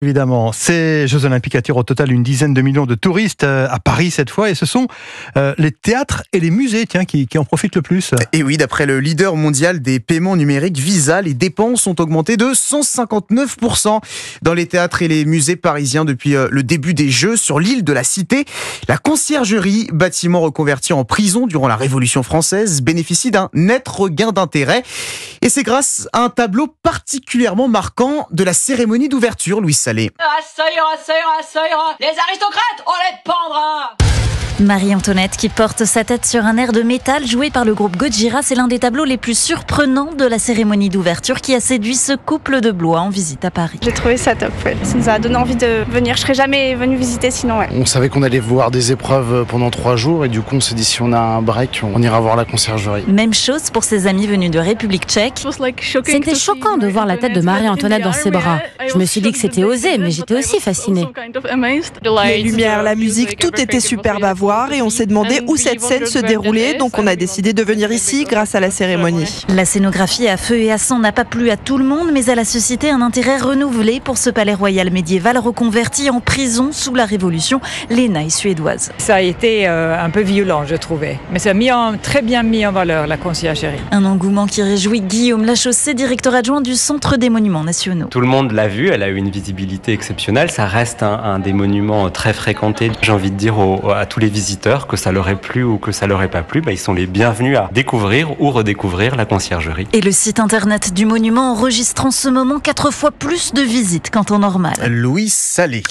Évidemment, ces Jeux Olympiques attirent au total une dizaine de millions de touristes à Paris cette fois, et ce sont les théâtres et les musées qui en profitent le plus. Et oui, d'après le leader mondial des paiements numériques Visa, les dépenses ont augmenté de 159% dans les théâtres et les musées parisiens depuis le début des Jeux. Sur l'île de la Cité, la Conciergerie, bâtiment reconverti en prison durant la Révolution française, bénéficie d'un net regain d'intérêt. Et c'est grâce à un tableau particulièrement marquant de la cérémonie d'ouverture, Louis Salé. Ah, ça ira. Les aristocrates, on les pendra. Marie-Antoinette qui porte sa tête sur un air de métal joué par le groupe Gojira, c'est l'un des tableaux les plus surprenants de la cérémonie d'ouverture qui a séduit ce couple de Blois en visite à Paris. J'ai trouvé ça top, ouais. Ça nous a donné envie de venir. Je serais jamais venue visiter sinon, ouais. On savait qu'on allait voir des épreuves pendant 3 jours et du coup on s'est dit si on a un break, on ira voir la conciergerie. Même chose pour ses amis venus de République tchèque. C'était choquant de voir la tête de Marie-Antoinette dans ses bras. Je me suis dit que c'était osé, mais j'étais aussi fascinée. Les lumières, la musique, tout était superbe à voir et on s'est demandé où cette scène se déroulait, donc on a décidé de venir ici grâce à la cérémonie. La scénographie à feu et à sang n'a pas plu à tout le monde, mais elle a suscité un intérêt renouvelé pour ce palais royal médiéval reconverti en prison sous la Révolution. Léna est suédoise. Ça a été un peu violent, je trouvais, mais ça a très bien mis en valeur la conciergerie. Un engouement qui réjouit Guillaume Lachaussée, directeur adjoint du Centre des Monuments Nationaux. Tout le monde l'a vu, elle a eu une visibilité exceptionnelle, ça reste un des monuments très fréquentés. J'ai envie de dire à tous les visiteurs que ça leur ait plu ou que ça leur ait pas plu, ils sont les bienvenus à découvrir ou redécouvrir la conciergerie. Et le site internet du monument enregistre en ce moment 4 fois plus de visites qu'en temps normal. Louis Salé.